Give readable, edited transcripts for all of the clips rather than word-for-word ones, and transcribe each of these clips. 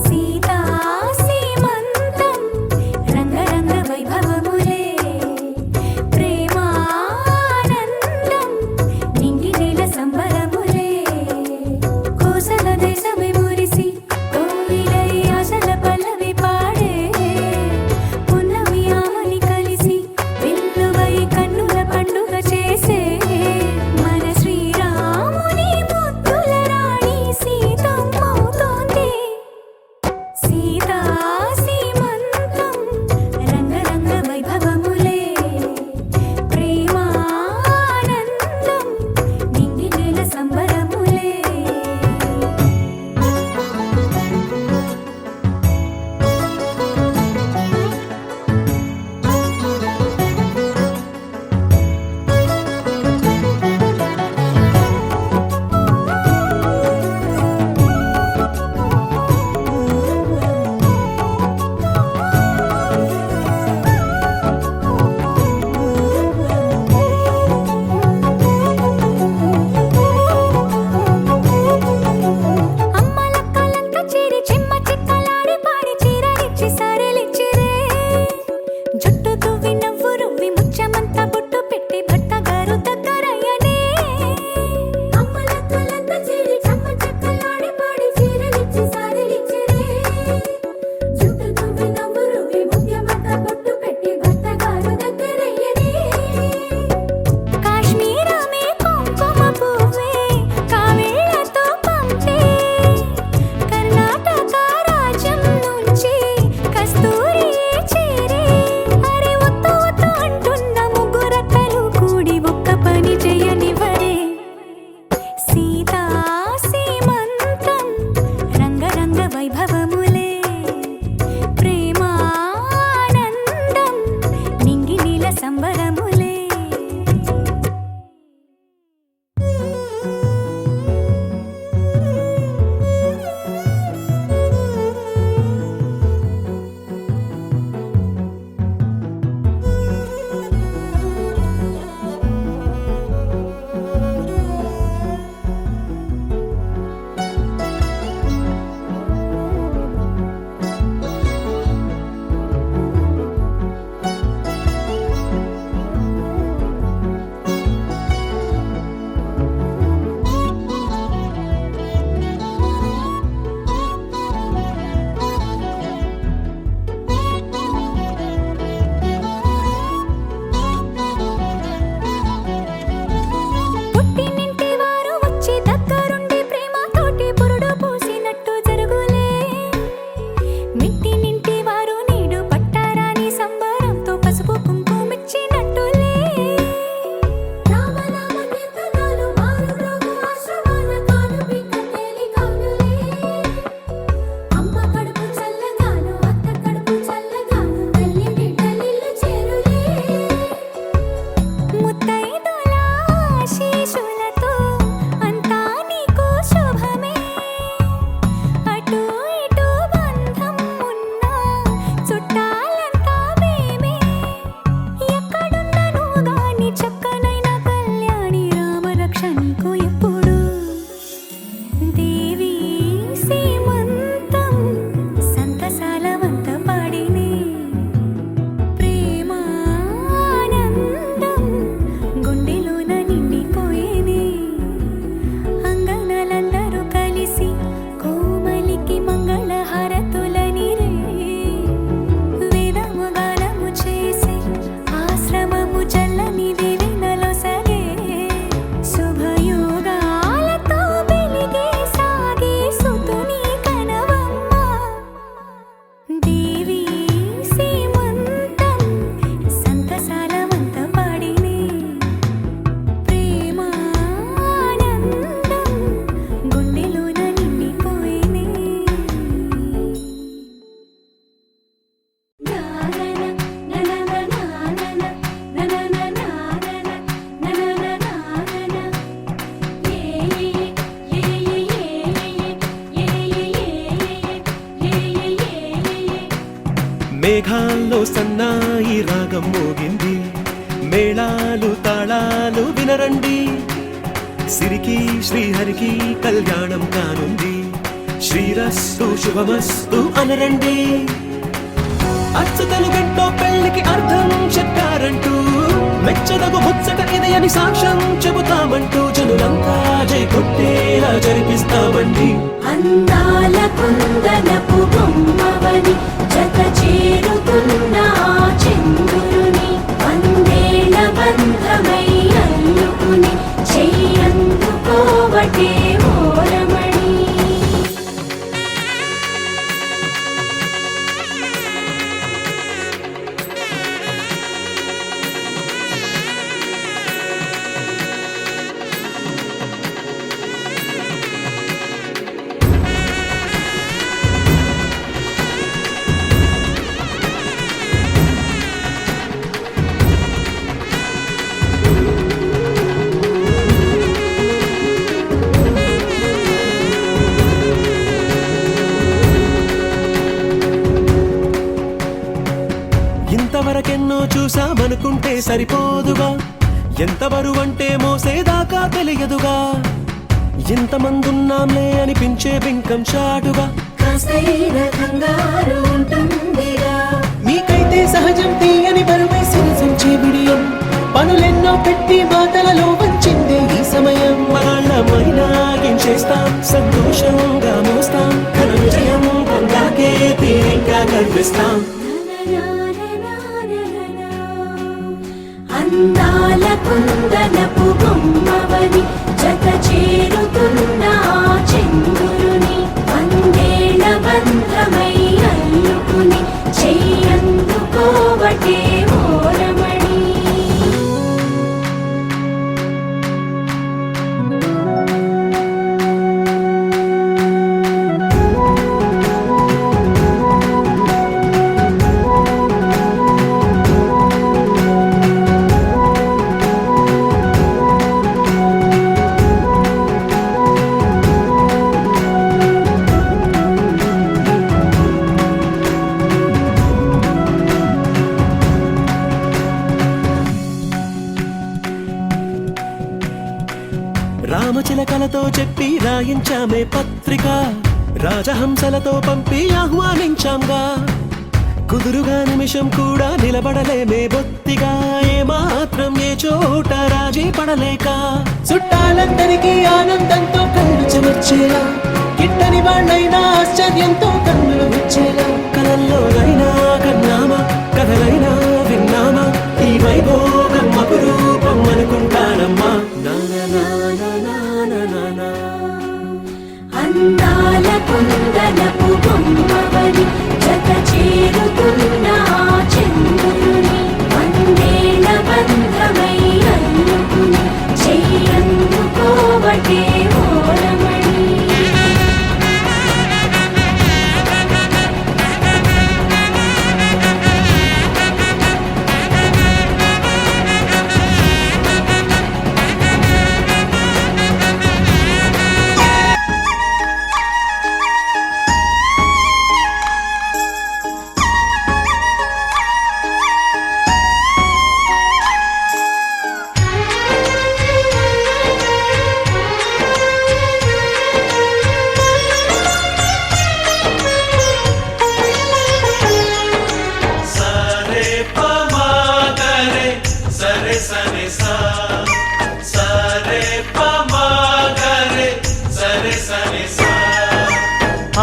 సీతా సీమంతం రంగరంగ వైభవములే గృహాల్లో సన్నాయి రాగం మోగింది, మేళాలు తాళాలు వినరండి, సిరికి శ్రీహరికి కళ్యాణం కానుంది, శ్రీరస్తు శుభమస్తు అనరండి. అచ్చతలు గంటో పెళ్లికి అర్థం చెప్పారంటూ, మెచ్చదగు ముచ్చట ఇది అని సాక్ష్యం చెబుతామంటూ, జనులంతా జై కొట్టేలా జరిపిస్తామండి. అందాల కుందనపు బొమ్మవని జత చేరుతున్న చంద్రుని, వందేల బంధమై అల్లుకుని చెయ్యందుకోవటే ఓరమణి. ఇంతవరకెన్నో చూసామనుకుంటే సరిపోదుగా, ఎంత బరువంటే మోసేదాకా తెలియదుగా, ఇంతమందున్నాంలే అనిపించే బింకం చాటుగా, కాస్తైన కంగారు ఉంటుందిగా. మీకైతే సహజం తీయని బరువే సిరసించే బిడియం, పనులెన్నో పెట్టి మాటలలో వంచిందే ఈ సమయం. మనాళ్ళమైనా గించేస్తాం, సంతోషంగా మోస్తాం, ఘన విజయం పొందాకే తీరిగ్గా కనిపిస్తాం. అందాల కుందనపు బొమ్మవని జత చేరుతున్న చంద్రుని, వందేల బంధమై అల్లుకుని చెయ్యందుకోవటే ఓరమణి. రామచిలకలతో చెప్పి రాయించామే పత్రిక, రాజహంసలతో పంపి ఆహ్వానించాంగా, కుదురుగా నిమిషం కూడా నిలబడలేమే బొత్తిగా, ఏమాత్రం ఏ చోట రాజీ పడలేక, చుట్టాలందరికీ ఆనందంతో కళ్ళు చెమర్చేలా, గిట్టని వాళ్ళైనా ఆశ్చర్యంతో కన్నులు వచ్చేలా, కలల్లోనైనా కన్నామా కథలైనా విన్నామా, ఈ వైభోగం అపురూపం అనుకుంటానమ్మా. అందాల కుందనపు బొమ్మవని జత చేరుతున్న చంద్రుని, వందేల బంధమై అల్లుకుని చెయ్యందుకోవటే ఓరమణి.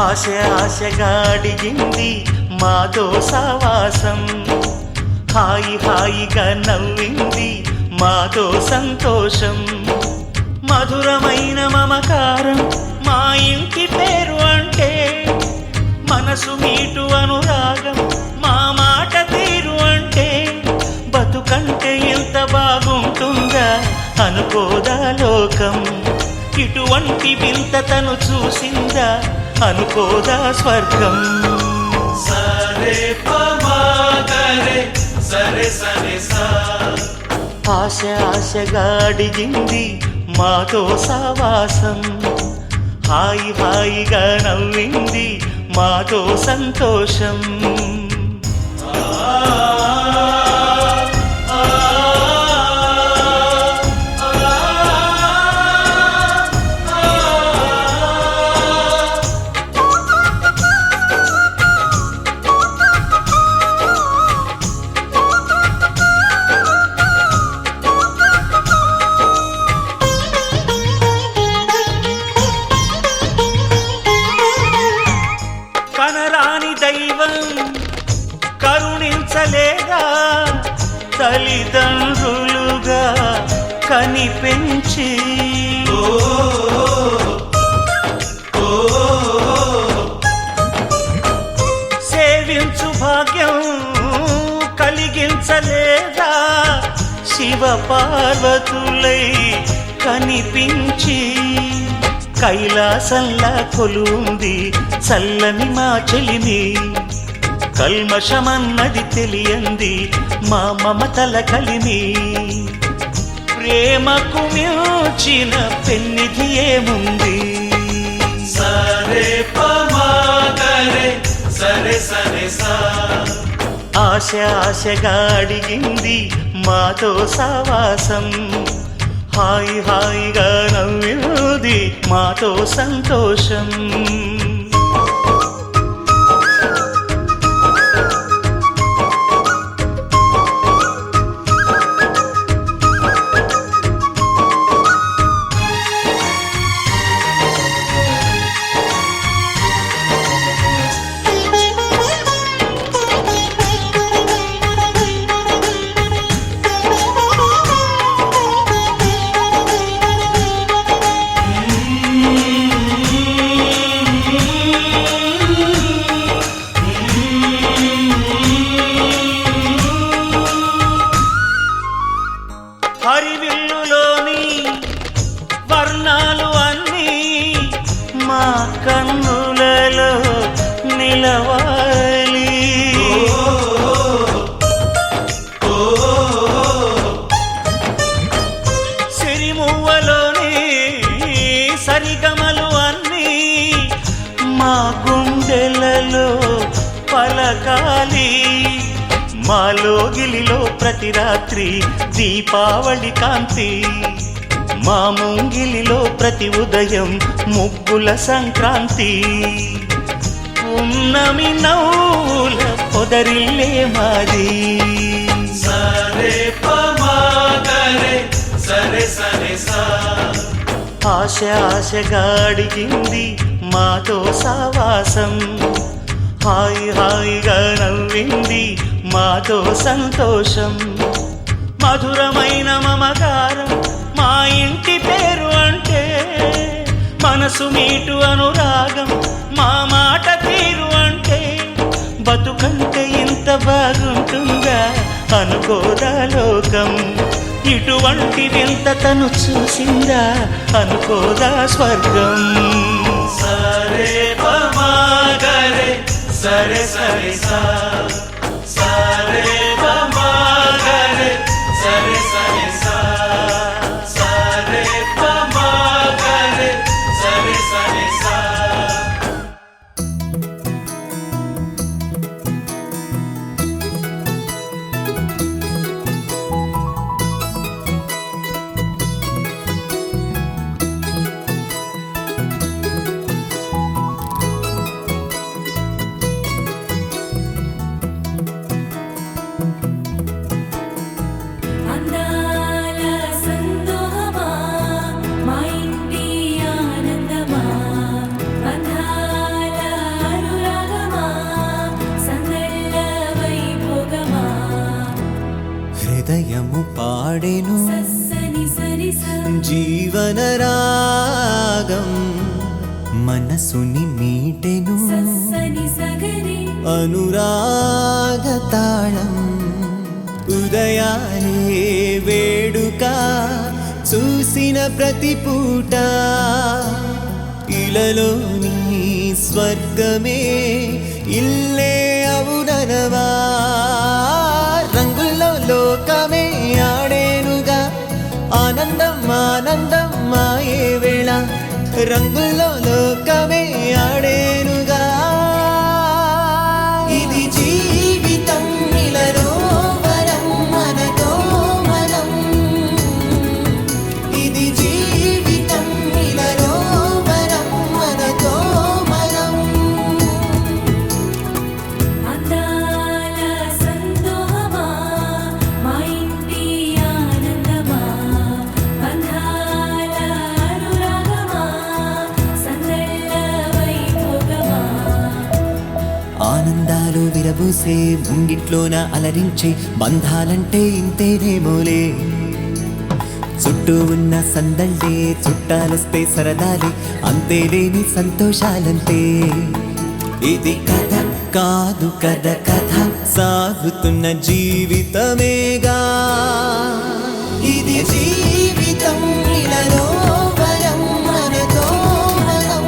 ఆశ ఆశగా అడిగింది మాతో సావాసం, హాయి హాయిగా నవ్వింది మాతో సంతోషం, మధురమైన మమకారం మా ఇంటి పేరు అంటే, మనసు మీటు అనురాగం మా మాట తీరు అంటే, బతుకంటే ఎంత బాగుంటుందా అనుకోదా లోకం, ఇటువంటి వింత తను చూసిందా అనుకోదా స్వర్గం. సరే పమాగరే సరే సరే సా, ఆశ ఆశగా అడిగింది మాతో సావాసం, హాయి హాయిగా నవ్వింది మాతో సంతోషం. తల్లిదండ్రులుగా కనిపెంచి సేవించు భాగ్యం కలిగించలేదా శివ పార్వతులై కనిపించి కైలాసంలా కొలుంది చల్లని మా చెలిమి కల్మషమన్నది తెలియంది మా మమతల కలిమి ప్రేమకు మించిన పెన్నిధి ఏముంది సరే పమాగరే సరే సరే సా ఆశ ఆశగా అడిగింది మాతో సావాసం హాయి హాయిగా నవ్వింది మాతో సంతోషం హరివిల్లులోని వర్ణాలు అన్నీ మా కన్నులలో నిలవాలి సిరిమువ్వలోని సరిగమలు అన్నీ మా గుండెలలో పలకాలి మాలో గిలిలో ప్రతి రాత్రి దీపావళి కాంతి మా ముంగిలిలో ప్రతి ఉదయం ముగ్గుల సంక్రాంతి ఉన్నమి నవ్వుల పొదరిల్లే మాది సరే పమాగరే సరే సరే సా ఆశ ఆశగా అడిగింది మాతో సావాసం హాయి హాయిగా నవ్వింది మాతో సంతోషం మధురమైన మమకారం మా ఇంటి పేరు అంటే మనసు మీటు అనురాగం మా మాట తీరు అంటే బతుకంటే ఇంత బాగుంటుందా అనుకోదా లోకం ఇటువంటి వింత తను చూసిందా అనుకోదా స్వర్గం సరే పమాగరే సరే సరే సా సరే పమాగరే సరే సరే సా సరే పమాగరే సరే సరే సా అందాల సందోహమా మా ఇంటి ఆనందమా బంధాల అనురాగమా సందళ్ళ వైభోగమా హృదయము పాడెను సని సరి స జీవన రాగం మనసుని మీటెను సని సగరి అనురాగ తాళం ఉదయాలే వేడుక చూసిన ప్రతి పూట ఇలలోని స్వర్గమే ఇల్లే అవుననవా రంగుల్లో లోకమే ఆడేనుగా ఆనందం ఆనందం మాయే వేళ రంగుల్లో లోకమే ఆడేనుగా ఇది జీవితం ఇలలో వరం మనతో మనం ఇది జీవితం ఇలలో వరం మనతో మనం అందాల సందోహమా మా ఇంటి ఆనందమా బంధాల అనురాగమా సందళ్ళ వైభోగమా చూసే ముంగిట్లోన అలరించే బంధాలంటే ఇంతేనేమోలే చుట్టూ ఉన్న సందళ్ళే చుట్టాలొస్తే సరదాలే అంతేలేని సంతోషాలంతే ఇది కథ కాదు కథ కథ సాగుతున్న జీవితమేగా ఇది జీవితం ఇలాలో వరం మనతో మనం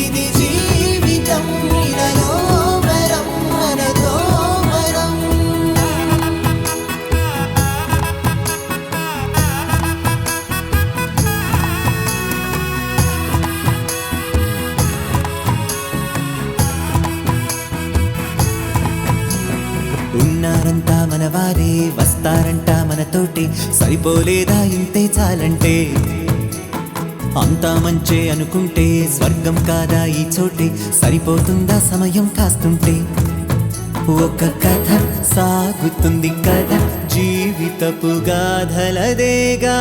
ఇది జీవితం ఇలాలో వరం మనతో మనం ఉన్నారంతా మనవారే వస్తారంట మనతోటి సరిపోలేదా ఇంతే చాలంటే అంతా మంచే అనుకుంటే స్వర్గం కాదా ఈ చోటే సరిపోతుందా సమయం కాస్తుంటే ఒక కథ సాగుతుంది కథ జీవితపు గాథలదేగా